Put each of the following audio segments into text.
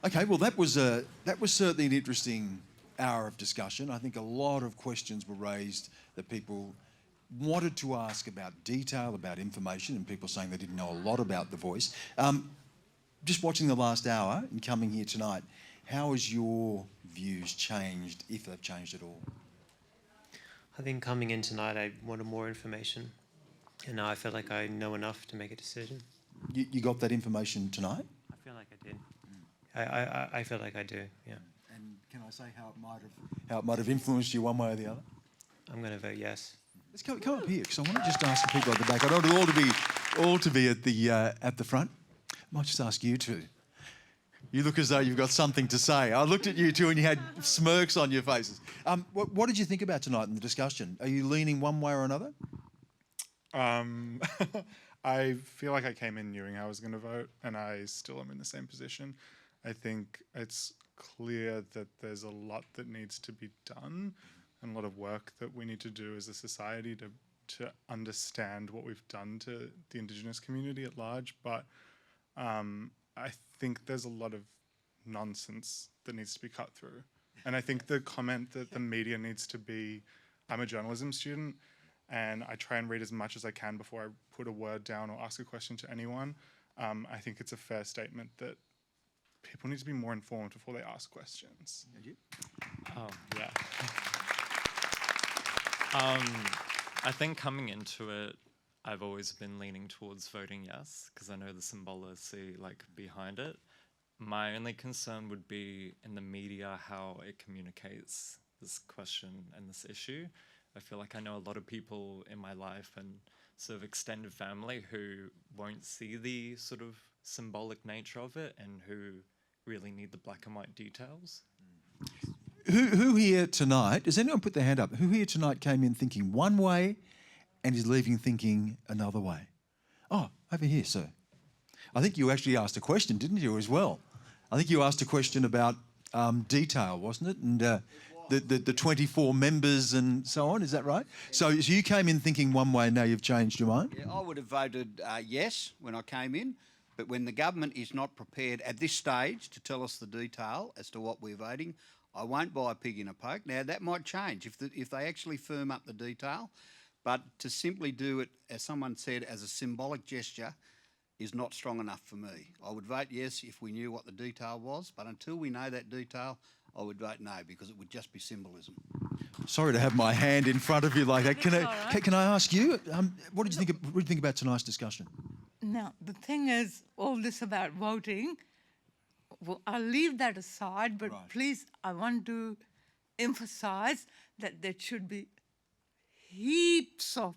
Okay, well, that was certainly an interesting hour of discussion. I think a lot of questions were raised that people wanted to ask about detail, about information, and people saying they didn't know a lot about the voice. Just watching the last hour and coming here tonight, how has your views changed, if they've changed at all? I think coming in tonight, I wanted more information, and now I feel like I know enough to make a decision. You got that information tonight? I feel like I did. I feel like I do, yeah. And can I say how it might have influenced you one way or the other? I'm going to vote yes. Let's come up here, because I want to just ask the people at the back. I don't want all to be at the front. I might just ask you two. You look as though you've got something to say. I looked at you two and you had smirks on your faces. What did you think about tonight in the discussion? Are you leaning one way or another? I feel like I came in knowing I was going to vote, and I still am in the same position. I think it's clear that there's a lot that needs to be done and a lot of work that we need to do as a society to understand what we've done to the Indigenous community at large. But I think there's a lot of nonsense that needs to be cut through. And I think the comment that the media needs to be, I'm a journalism student and I try and read as much as I can before I put a word down or ask a question to anyone. I think it's a fair statement that people need to be more informed before they ask questions. Oh, yeah. I think coming into it, I've always been leaning towards voting yes, because I know the symbology behind it. My only concern would be in the media how it communicates this question and this issue. I feel like I know a lot of people in my life and sort of extended family who won't see the sort of symbolic nature of it and who really need the black and white details. Who here tonight, does anyone put their hand up, who here tonight came in thinking one way and is leaving thinking another way? Oh, over here, sir. I think you actually asked a question, didn't you, as well? I think you asked a question about detail, wasn't it? And the 24 members and so on, is that right? So you came in thinking one way and now you've changed your mind? Yeah, I would have voted yes when I came in, but when the government is not prepared at this stage to tell us the detail as to what we're voting, I won't buy a pig in a poke. Now, that might change if they actually firm up the detail, but to simply do it, as someone said, as a symbolic gesture is not strong enough for me. I would vote yes if we knew what the detail was, but until we know that detail, I would vote no, because it would just be symbolism. Sorry to have my hand in front of you like that. Can I ask you, what do you think about tonight's discussion? Now, the thing is, all this about voting, well, I'll leave that aside, but Right. please, I want to emphasize that there should be heaps of,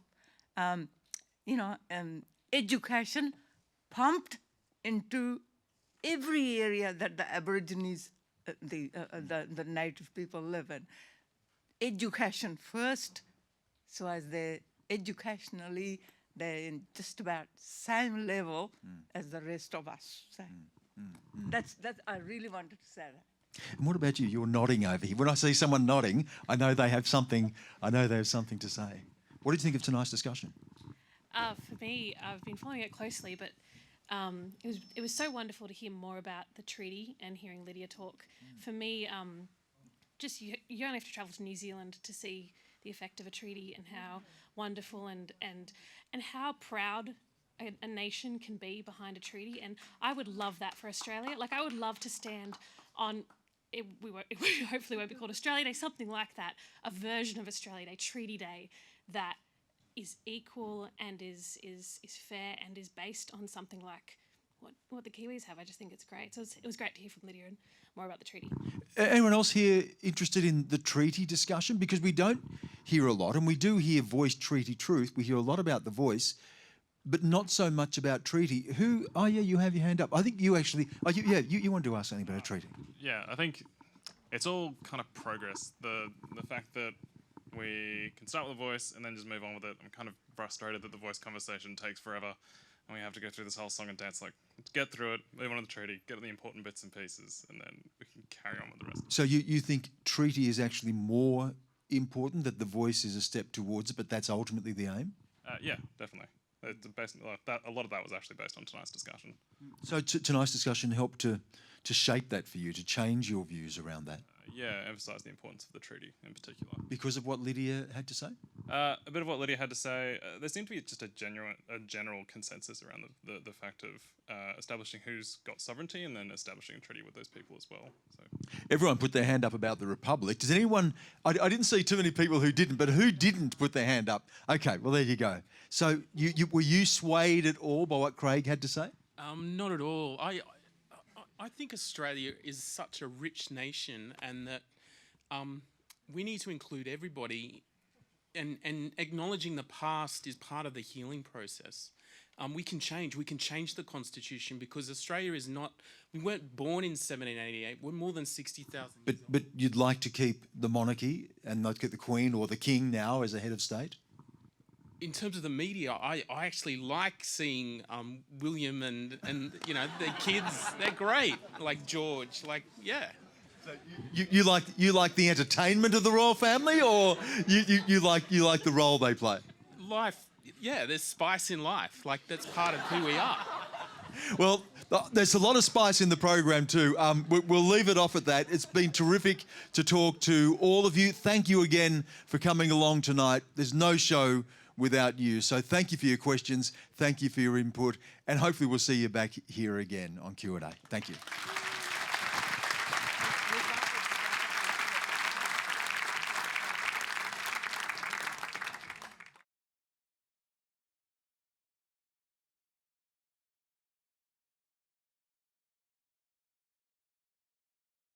education pumped into every area that the Aborigines, the native people live in. Education first, so as they're educationally, they're in just about same level as the rest of us. So that's I really wanted to say that. And what about you? You're nodding over here. When I see someone nodding, I know they have something to say. What did you think of tonight's discussion? For me, I've been following it closely, but it was so wonderful to hear more about the treaty and hearing Lydia talk. For me, just you only have to travel to New Zealand to see the effect of a treaty and how wonderful and how proud a nation can be behind a treaty. And I would love that for Australia. Like, I would love to stand on, it hopefully won't be called Australia Day, something like that, a version of Australia Day, Treaty Day, that is equal and is fair and is based on something like what the Kiwis have. I just think it's great. So it was great to hear from Lydia and more about the treaty. Anyone else here interested in the treaty discussion? Because we don't hear a lot, and we do hear voice, treaty, truth. We hear a lot about the voice, but not so much about treaty. Who? Oh yeah, you have your hand up. I think you actually. Oh, you wanted to ask something about a treaty. Yeah, I think it's all kind of progress. The fact that we can start with a voice and then just move on with it. I'm kind of frustrated that the voice conversation takes forever and we have to go through this whole song and dance. Like, get through it, move on to the treaty, get the important bits and pieces, and then we can carry on with the rest. So you think treaty is actually more important, that the voice is a step towards it, but that's ultimately the aim? Yeah, definitely. It's based, a lot of that was actually based on tonight's discussion. So tonight's discussion helped to to shape that for you, to change your views around that? Yeah, emphasise the importance of the treaty in particular. Because of what Lydia had to say? A bit of what Lydia had to say. There seemed to be just a general consensus around the fact of establishing who's got sovereignty and then establishing a treaty with those people as well. So Everyone put their hand up about the Republic. Does anyone, I didn't see too many people who didn't, but who didn't put their hand up? Okay, well, there you go. So were you swayed at all by what Craig had to say? Not at all. I think Australia is such a rich nation, and that we need to include everybody, and acknowledging the past is part of the healing process. We can change the Constitution, because Australia is not, we weren't born in 1788, we're more than 60,000 years old. But you'd like to keep the monarchy and not get the Queen or the King now as a head of state? In terms of the media, I actually like seeing William and you know, their kids. They're great. Like George, like, yeah. So you like the entertainment of the royal family, or you like the role they play? Life, yeah, there's spice in life. Like, that's part of who we are. Well, there's a lot of spice in the program too. We'll leave it off at that. It's been terrific to talk to all of you. Thank you again for coming along tonight. There's no show without you. So thank you for your questions. Thank you for your input. And hopefully we'll see you back here again on Q&A. Thank you.